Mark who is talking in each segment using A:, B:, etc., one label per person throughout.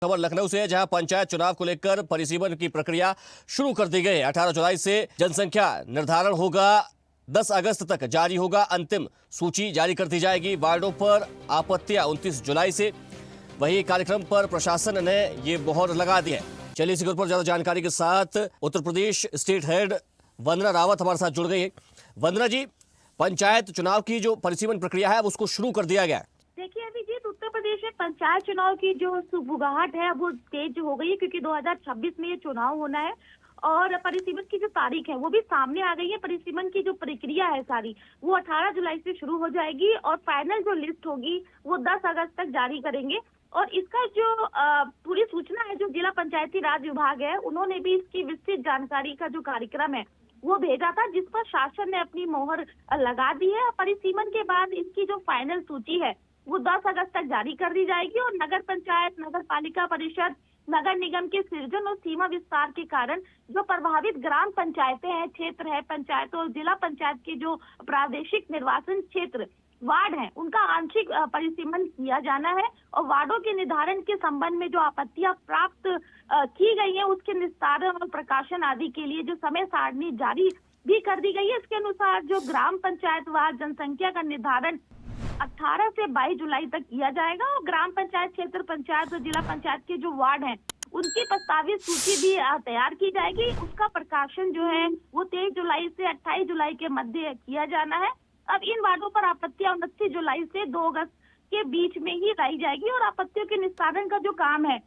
A: खबर लखनऊ से है, जहां पंचायत चुनाव को लेकर परिसीमन की प्रक्रिया शुरू कर दी गई है। 18 जुलाई से जनसंख्या निर्धारण होगा। 10 अगस्त तक जारी होगा अंतिम सूची, जारी कर दी जाएगी। वार्डों पर आपत्तियां 29 जुलाई से। वही कार्यक्रम पर प्रशासन ने ये मोहर लगा दी है। चलिए इसी पर ज्यादा जानकारी के साथ उत्तर प्रदेश स्टेट हेड वंदना रावत हमारे साथ जुड़ गई है। वंदना जी, पंचायत चुनाव की जो परिसीमन प्रक्रिया है उसको शुरू कर दिया गया है।
B: देखिए अभिजीत, उत्तर प्रदेश में पंचायत चुनाव की जो सुगबुगाहट है वो तेज हो गई है, क्योंकि 2026 में ये चुनाव होना है और परिसीमन की जो तारीख है वो भी सामने आ गई है। परिसीमन की जो प्रक्रिया है सारी वो 18 जुलाई से शुरू हो जाएगी और फाइनल जो लिस्ट होगी वो 10 अगस्त तक जारी करेंगे। और इसका जो पूरी सूचना है, जो जिला पंचायती राज विभाग है उन्होंने भी इसकी विस्तृत जानकारी का जो कार्यक्रम है वो भेजा था, जिस पर शासन ने अपनी मोहर लगा दी है। परिसीमन के बाद इसकी जो फाइनल सूची है वो 10 अगस्त तक जारी कर दी जाएगी और नगर पंचायत, नगर पालिका परिषद, नगर निगम के सृजन और सीमा विस्तार के कारण जो प्रभावित ग्राम पंचायतें हैं, क्षेत्र है पंचायत और जिला पंचायत के जो प्रादेशिक निर्वाचन क्षेत्र वार्ड है, उनका आंशिक परिसीमन किया जाना है। और वार्डों के निर्धारण के संबंध में जो आपत्तियां प्राप्त की गई है उसके निस्तारण और प्रकाशन आदि के लिए जो समय सारणी जारी भी कर दी गई है। इसके अनुसार जो ग्राम पंचायत वार जनसंख्या का निर्धारण 18 से 22 जुलाई तक किया जाएगा और ग्राम पंचायत, क्षेत्र पंचायत और जिला पंचायत के जो वार्ड हैं उनकी प्रस्तावित सूची भी तैयार की जाएगी। उसका प्रकाशन जो है वो 23 जुलाई से 28 जुलाई के मध्य किया जाना है। अब इन वार्डों पर आपत्तियां 29 जुलाई से 2 अगस्त के बीच में ही लाई जाएगी और आपत्तियों के निस्तारण का जो काम है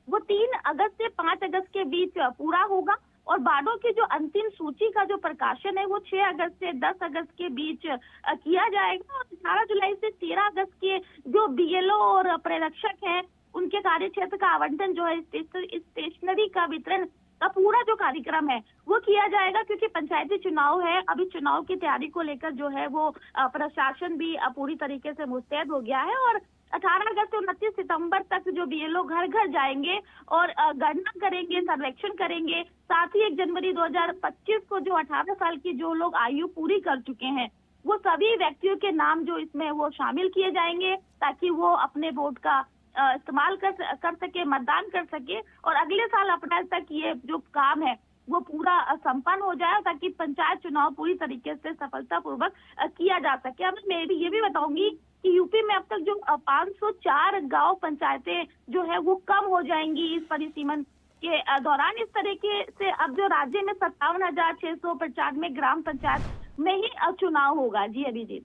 B: वो 3 अगस्त से 5 अगस्त के बीच पूरा होगा और वार्डों की जो अंतिम सूची का जो प्रकाशन है वो 6 अगस्त से 10 अगस्त के बीच किया जाएगा। और 18 जुलाई से 13 अगस्त के जो बीएलओ और प्रेरक्षक हैं उनके कार्य क्षेत्र का आवंटन जो है, स्टेशनरी का वितरण का पूरा जो कार्यक्रम है वो किया जाएगा, क्योंकि पंचायती चुनाव है। अभी चुनाव की तैयारी को लेकर जो है वो प्रशासन भी पूरी तरीके से मुस्तैद हो गया है और 18 अगस्त से 29 सितंबर तक जो बीएलओ घर घर जाएंगे और गणना करेंगे, सर्वेक्षण करेंगे। साथ ही 1 जनवरी 2025 को जो 18 साल की जो लोग आयु पूरी कर चुके हैं वो सभी व्यक्तियों के नाम जो इसमें वो शामिल किए जाएंगे, ताकि वो अपने वोट का इस्तेमाल कर सके, मतदान कर सके और अगले साल अप्रैल तक ये जो काम है वो पूरा संपन्न हो जाए, ताकि पंचायत चुनाव पूरी तरीके से सफलतापूर्वक किया जा सके। अब मैं भी ये भी बताऊंगी कि यूपी में अब तक जो 504 गांव पंचायतें जो है वो कम हो जाएंगी इस परिसीमन के दौरान। इस तरीके से अब जो राज्य में 57,695 ग्राम पंचायत में ही चुनाव होगा। जी अभिजीत।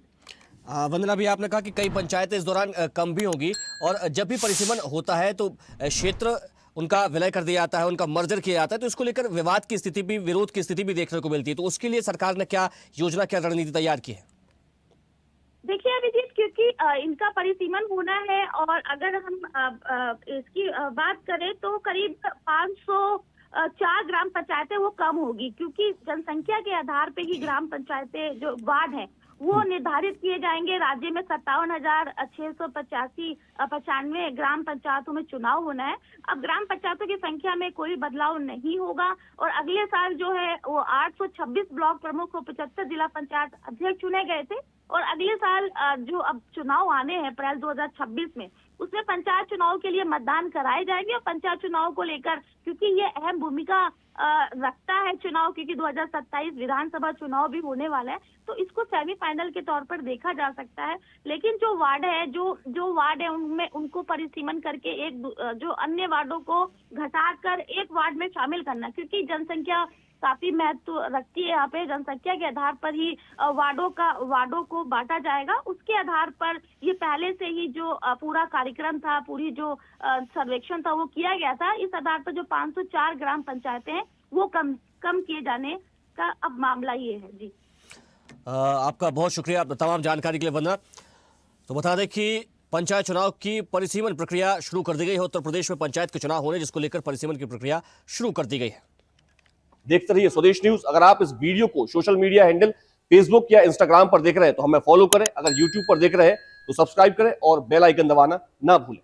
A: वंदना भी, आपने कहा कि कई पंचायतें इस दौरान कम भी होगी और जब भी परिसीमन होता है तो क्षेत्र उनका विलय कर दिया जाता है, उनका मर्जर किया जाता है, तो इसको लेकर विवाद की स्थिति भी, विरोध की स्थिति भी देखने को मिलती है। तो उसके लिए सरकार ने क्या योजना, क्या रणनीति तैयार की है? देखिए
B: अभिजीत, क्योंकि इनका परिसीमन होना है और अगर हम इसकी बात करें तो करीब 504 ग्राम पंचायतें वो कम होगी, क्योंकि जनसंख्या के आधार पे ही ग्राम पंचायतें जो वार्ड है वो निर्धारित किए जाएंगे। राज्य में 57,695 ग्राम पंचायतों में चुनाव होना है। अब ग्राम पंचायतों की संख्या में कोई बदलाव नहीं होगा और अगले साल जो है वो 826 ब्लॉक प्रमुख और 75 जिला पंचायत अध्यक्ष चुने गए थे और अगले साल जो अब चुनाव आने हैं अप्रैल 2026 में, उसमें पंचायत चुनाव के लिए मतदान कराए जाएंगे। और पंचायत चुनाव को लेकर क्योंकि ये अहम भूमिका रखता है चुनाव, क्योंकि 2027 विधानसभा चुनाव भी होने वाला है, तो इसको सेमीफाइनल के तौर पर देखा जा सकता है। लेकिन जो वार्ड है जो वार्ड है उनमें उनको परिसीमन करके एक जो अन्य वार्डों को घटाकर एक वार्ड में शामिल करना, क्योंकि जनसंख्या काफी महत्व रखती है। यहाँ पे जनसंख्या के आधार पर ही वार्डों को बांटा जाएगा। उसके आधार पर ये पहले से ही जो पूरा कार्यक्रम था, पूरी जो सर्वेक्षण था वो किया गया था। इस आधार पर जो 504 ग्राम पंचायतें हैं वो कम किए जाने का अब मामला ये है। जी
A: आपका बहुत शुक्रिया तमाम जानकारी के लिए वंदना। तो बता दें कि पंचायत चुनाव की परिसीमन प्रक्रिया शुरू कर दी गई है। उत्तर प्रदेश में पंचायत के चुनाव होने, जिसको लेकर परिसीमन की प्रक्रिया शुरू कर दी गई है। देखते रहिए स्वदेश न्यूज। अगर आप इस वीडियो को सोशल मीडिया हैंडल फेसबुक या इंस्टाग्राम पर देख रहे हैं तो हमें फॉलो करें। अगर यूट्यूब पर देख रहे हैं तो सब्सक्राइब करें और बेल आइकन दबाना ना भूलें।